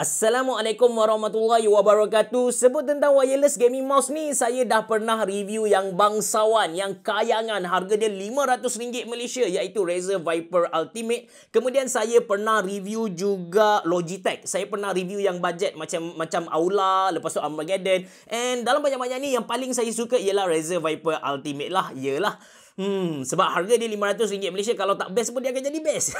Assalamualaikum warahmatullahi wabarakatuh. Sebut tentang wireless gaming mouse ni, saya dah pernah review yang bangsawan, yang kayangan, harga dia RM500 Malaysia, iaitu Razer Viper Ultimate. Kemudian saya pernah review juga Logitech. Saya pernah review yang budget macam Aula, lepas tu Armageddon. And dalam banyak-banyak ni, yang paling saya suka ialah Razer Viper Ultimate lah. Yelah. Sebab harga dia RM500 Malaysia. Kalau tak best pun dia akan jadi best.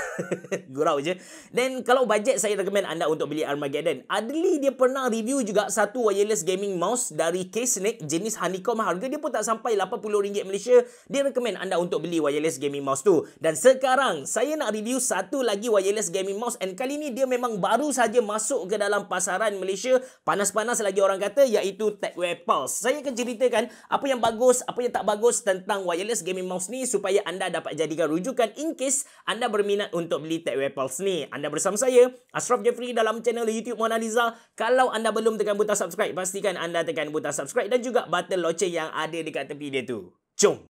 Gurau je. Dan kalau bajet, saya recommend anda untuk beli Armageddon. Adli dia pernah review juga satu wireless gaming mouse dari K-Snake jenis honeycomb. Harga dia pun tak sampai RM80 Malaysia. Dia recommend anda untuk beli wireless gaming mouse tu. Dan sekarang saya nak review satu lagi wireless gaming mouse. And kali ni dia memang baru saja masuk ke dalam pasaran Malaysia. Panas-panas lagi orang kata, iaitu TechWear Pulse. Saya akan ceritakan apa yang bagus, apa yang tak bagus tentang wireless gaming mouse ni supaya anda dapat jadikan rujukan in case anda berminat untuk beli TechWear Pulse ni. Anda bersama saya, Ashraf Jeffrey, dalam channel YouTube Mona Lisa. Kalau anda belum tekan butang subscribe, pastikan anda tekan butang subscribe dan juga button loceng yang ada dekat tepi dia tu. Jom!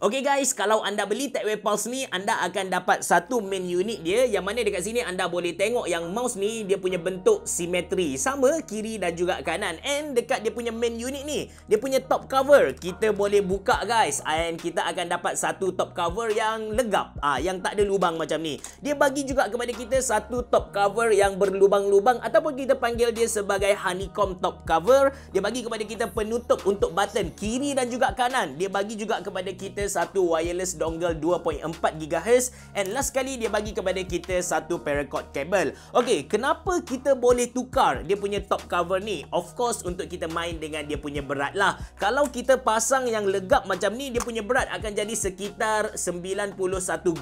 Okay guys, kalau anda beli TechWear Pulse ni, anda akan dapat satu main unit dia, yang mana dekat sini anda boleh tengok yang mouse ni dia punya bentuk simetri, sama kiri dan juga kanan. And dekat dia punya main unit ni, dia punya top cover kita boleh buka guys, and kita akan dapat satu top cover yang legap, yang tak ada lubang macam ni. Dia bagi juga kepada kita satu top cover yang berlubang-lubang, ataupun kita panggil dia sebagai honeycomb top cover. Dia bagi kepada kita penutup untuk button kiri dan juga kanan. Dia bagi juga kepada kita satu wireless dongle 2.4 GHz, and last sekali dia bagi kepada kita satu paracord cable. Okey, kenapa kita boleh tukar dia punya top cover ni? Of course untuk kita main dengan dia punya berat lah. Kalau kita pasang yang legap macam ni, dia punya berat akan jadi sekitar 91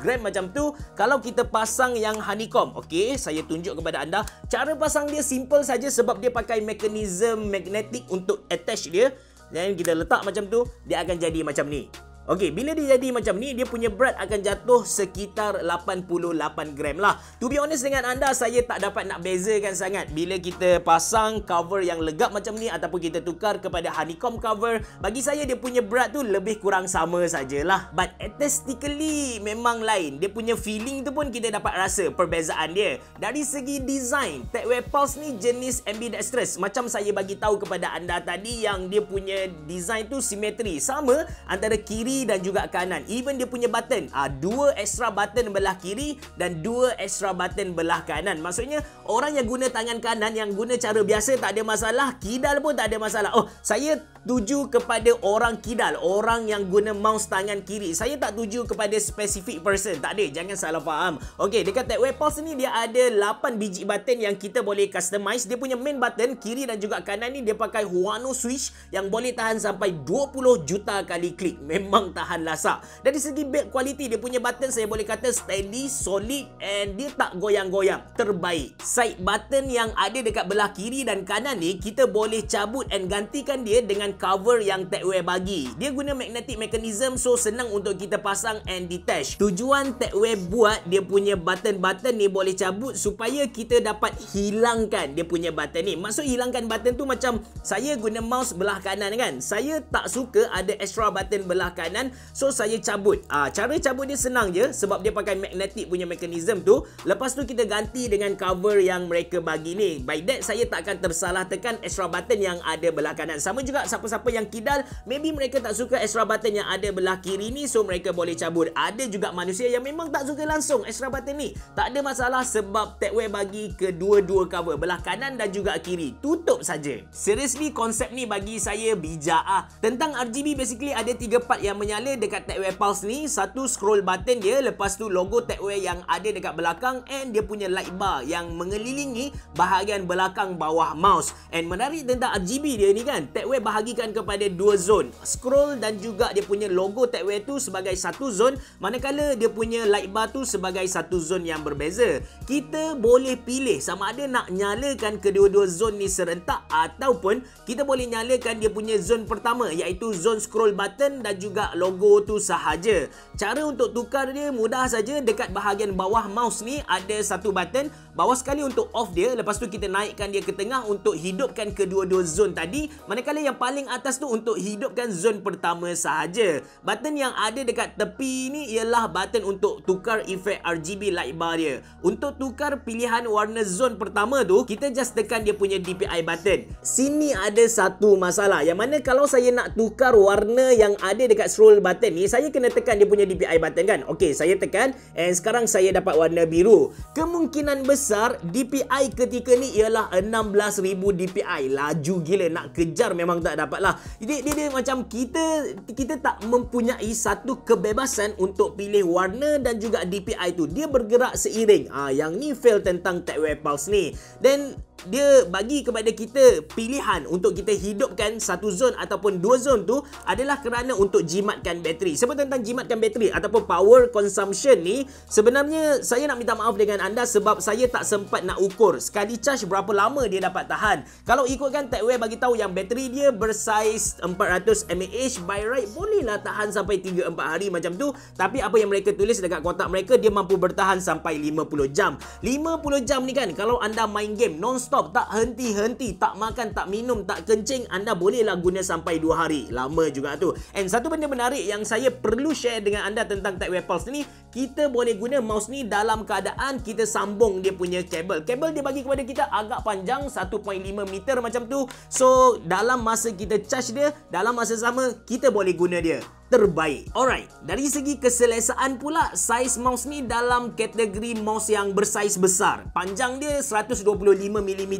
gram macam tu. Kalau kita pasang yang honeycomb, okey, saya tunjuk kepada anda. Cara pasang dia simple saja sebab dia pakai mekanisme magnetik untuk attach dia. Dan kita letak macam tu, dia akan jadi macam ni. Okey, bila dia jadi macam ni, dia punya berat akan jatuh sekitar 88 gram lah. To be honest dengan anda, saya tak dapat nak bezakan sangat bila kita pasang cover yang legap macam ni ataupun kita tukar kepada honeycomb cover. Bagi saya dia punya berat tu lebih kurang sama sajalah. But aesthetically memang lain. Dia punya feeling tu pun kita dapat rasa perbezaan dia. Dari segi design, TechWear Pulse ni jenis ambidextrous. Macam saya bagi tahu kepada anda tadi, yang dia punya design tu simetri, sama antara kiri dan juga kanan. Even dia punya button, dua extra button belah kiri dan dua extra button belah kanan. Maksudnya orang yang guna tangan kanan, yang guna cara biasa, tak ada masalah. Kidal pun tak ada masalah. Oh, saya tuju kepada orang kidal, orang yang guna mouse tangan kiri. Saya tak tuju kepada specific person. Tak ada, jangan salah faham. Okey, dekat TechWear Pulse ni dia ada 8 biji button yang kita boleh customize. Dia punya main button kiri dan juga kanan ni dia pakai Huano switch yang boleh tahan sampai 20 juta kali klik. Memang tahan lasak. Dari segi build quality, dia punya button saya boleh kata steady, solid, and dia tak goyang-goyang. Terbaik. Side button yang ada dekat belah kiri dan kanan ni, kita boleh cabut and gantikan dia dengan cover yang TechWear bagi. Dia guna magnetic mechanism, so senang untuk kita pasang and detach. Tujuan TechWear buat dia punya button-button ni boleh cabut supaya kita dapat hilangkan dia punya button ni. Maksud hilangkan button tu macam saya guna mouse belah kanan kan, saya tak suka ada extra button belah kanan, so saya cabut. Cara cabut dia senang je sebab dia pakai magnetic punya mekanisme tu. Lepas tu kita ganti dengan cover yang mereka bagi ni. By that saya tak akan tersalah tekan extra button yang ada belah kanan. Sama juga siapa-siapa yang kidal, maybe mereka tak suka extra button yang ada belah kiri ni, so mereka boleh cabut. Ada juga manusia yang memang tak suka langsung extra button ni. Tak ada masalah sebab TechWear bagi kedua-dua cover, belah kanan dan juga kiri. Tutup saja. Seriously, konsep ni bagi saya bijak. Tentang RGB, basically ada 3 part yang menyala dekat TechWear Pulse ni. Satu, scroll button dia, lepas tu logo TechWear yang ada dekat belakang, and dia punya light bar yang mengelilingi bahagian belakang bawah mouse. And menarik tentang RGB dia ni kan, TechWear bahagi bagikan kepada dua zon, scroll dan juga dia punya logo TechWare tu sebagai satu zon, manakala dia punya light bar tu sebagai satu zon yang berbeza. Kita boleh pilih sama ada nak nyalakan kedua-dua zon ni serentak ataupun kita boleh nyalakan dia punya zon pertama, iaitu zon scroll button dan juga logo tu sahaja. Cara untuk tukar dia mudah saja. Dekat bahagian bawah mouse ni ada satu button, bawah sekali untuk off dia, lepas tu kita naikkan dia ke tengah untuk hidupkan kedua-dua zon tadi, manakala yang paling atas tu untuk hidupkan zon pertama sahaja. Button yang ada dekat tepi ni ialah button untuk tukar efek RGB light bar dia. Untuk tukar pilihan warna zon pertama tu, kita just tekan dia punya DPI button. Sini ada satu masalah, yang mana kalau saya nak tukar warna yang ada dekat scroll button ni, saya kena tekan dia punya DPI button kan. Okey, saya tekan and sekarang saya dapat warna biru. Kemungkinan besar DPI ketika ni ialah 16,000 DPI. Laju gila, nak kejar memang tak dapat lah. Dia macam kita tak mempunyai satu kebebasan untuk pilih warna dan juga DPI tu. Dia bergerak seiring. Yang ni fail tentang TechWare Pulse ni. Dan dia bagi kepada kita pilihan untuk kita hidupkan satu zon ataupun dua zon tu adalah kerana untuk jimatkan bateri. Sebab tentang jimatkan bateri ataupun power consumption ni, sebenarnya saya nak minta maaf dengan anda sebab saya tak sempat nak ukur sekali charge berapa lama dia dapat tahan. Kalau ikutkan TechWare bagi tahu yang bateri dia bersaiz 400 mAh by right, bolehlah tahan sampai 3-4 hari macam tu. Tapi apa yang mereka tulis dekat kotak mereka, dia mampu bertahan sampai 50 jam. 50 jam ni kan, kalau anda main game non-stop, tak henti-henti, tak makan, tak minum, tak kencing, anda bolehlah guna sampai 2 hari. Lama juga tu. And satu benda menarik yang saya perlu share dengan anda tentang TechWare Pulse ni, kita boleh guna mouse ni dalam keadaan kita sambung dia punya kabel. Kabel dia bagi kepada kita agak panjang, 1.5 meter macam tu. So, dalam masa kita charge dia, dalam masa sama, kita boleh guna dia terbaik. Alright, dari segi keselesaan pula, saiz mouse ni dalam kategori mouse yang bersaiz besar. Panjang dia 125mm,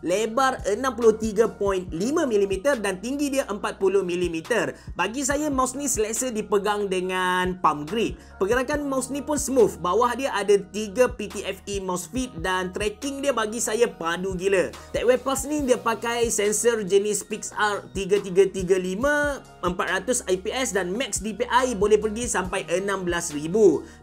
lebar 63.5mm dan tinggi dia 40mm. Bagi saya mouse ni selesa dipegang dengan palm grip. Pergerakan mouse ni pun smooth. Bawah dia ada 3 PTFE mouse feet dan tracking dia bagi saya padu gila. TechWare Pulse ni dia pakai sensor jenis PixArt 3335 400 IPS dan max DPI boleh pergi sampai 16,000.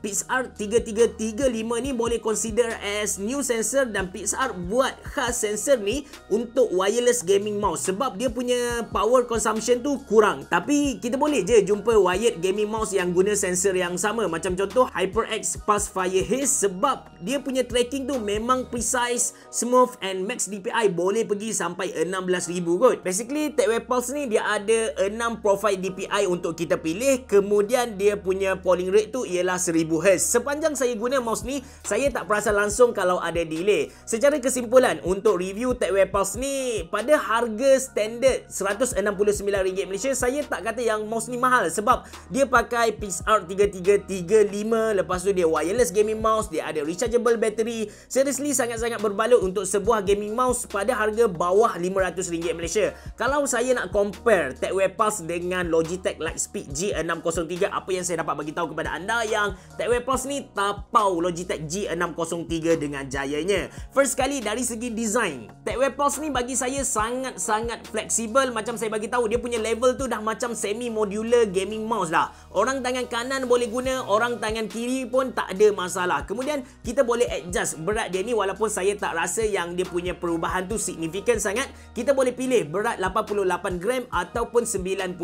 PixArt 3335 ni boleh consider as new sensor dan PixArt buat khas sensor ni untuk wireless gaming mouse sebab dia punya power consumption tu kurang. Tapi kita boleh je jumpa wired gaming mouse yang guna sensor yang sama, macam contoh HyperX Pulsefire Haze, sebab dia punya tracking tu memang precise, smooth and max DPI boleh pergi sampai 16,000 kot. Basically TechWare Pulse ni dia ada 6 profile DPI untuk kita pilih, kemudian dia punya polling rate tu ialah 1000Hz. Sepanjang saya guna mouse ni, saya tak perasan langsung kalau ada delay. Secara kesimpulan, untuk review TechWare Pulse ni, pada harga standard RM169 Malaysia, saya tak kata yang mouse ni mahal sebab dia pakai PixArt 3335, lepas tu dia wireless gaming mouse, dia ada rechargeable battery. Seriously sangat-sangat berbaloi untuk sebuah gaming mouse pada harga bawah RM500 Malaysia. Kalau saya nak compare TechWare Pulse dengan Logitech Lightspeed G603, apa yang saya dapat bagi tahu kepada anda yang TechWare Pulse ni tapau Logitech G603 dengan jayanya. First kali dari segi design, TechWare Pulse ni bagi saya sangat-sangat fleksibel. Macam saya bagi tahu, dia punya level tu dah macam semi modular gaming mouse dah. Orang tangan kanan boleh guna, orang tangan kiri pun tak ada masalah. Kemudian kita boleh adjust berat dia ni, walaupun saya tak rasa yang dia punya perubahan tu signifikan sangat. Kita boleh pilih berat 88 gram ataupun 91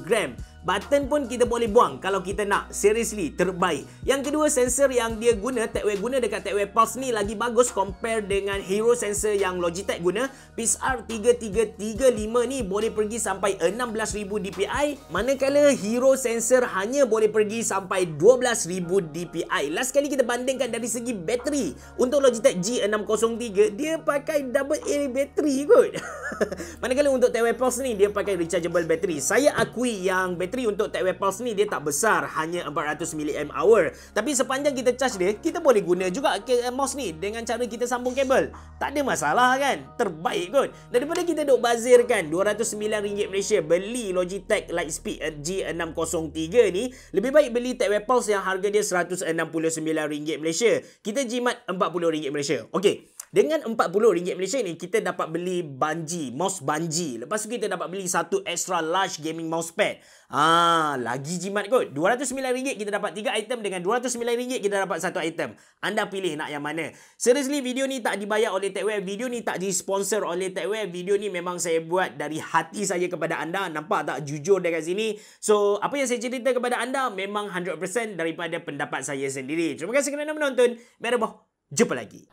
gram. Button pun kita boleh buang kalau kita nak. Seriously, terbaik. Yang kedua, sensor yang dia guna, TechWare guna dekat TechWare Pulse ni lagi bagus compare dengan hero sensor yang Logitech guna. PixArt 3335 ni boleh pergi sampai 16,000 DPI, manakala hero sensor hanya boleh pergi sampai 12,000 DPI. Last kali kita bandingkan dari segi bateri, untuk Logitech G603 dia pakai double A bateri kot. Manakala untuk TechWare Pulse ni dia pakai rechargeable battery. Saya akui yang bateri untuk TechWare Pulse ni dia tak besar, hanya 400 mAh. Tapi sepanjang kita charge dia, kita boleh guna juga mouse ni dengan cara kita sambung kabel. Tak ada masalah kan? Terbaik kot. Daripada kita duk bazirkan RM209 Malaysia beli Logitech Lightspeed G603 ni, lebih baik beli TechWare Pulse yang harga dia RM169 Malaysia. Kita jimat RM40 Malaysia. Okey. Dengan RM40 Malaysia ni, kita dapat beli mouse Bungie. Lepas tu kita dapat beli satu extra large gaming mousepad. Lagi jimat kot. RM209 kita dapat 3 item. Dengan RM209 kita dapat satu item. Anda pilih nak yang mana. Seriously, video ni tak dibayar oleh TechWare. Video ni tak disponsor oleh TechWare. Video ni memang saya buat dari hati saja kepada anda. Nampak tak jujur dekat sini? So, apa yang saya cerita kepada anda memang 100% daripada pendapat saya sendiri. Terima kasih kerana menonton. Merhaba. Jumpa lagi.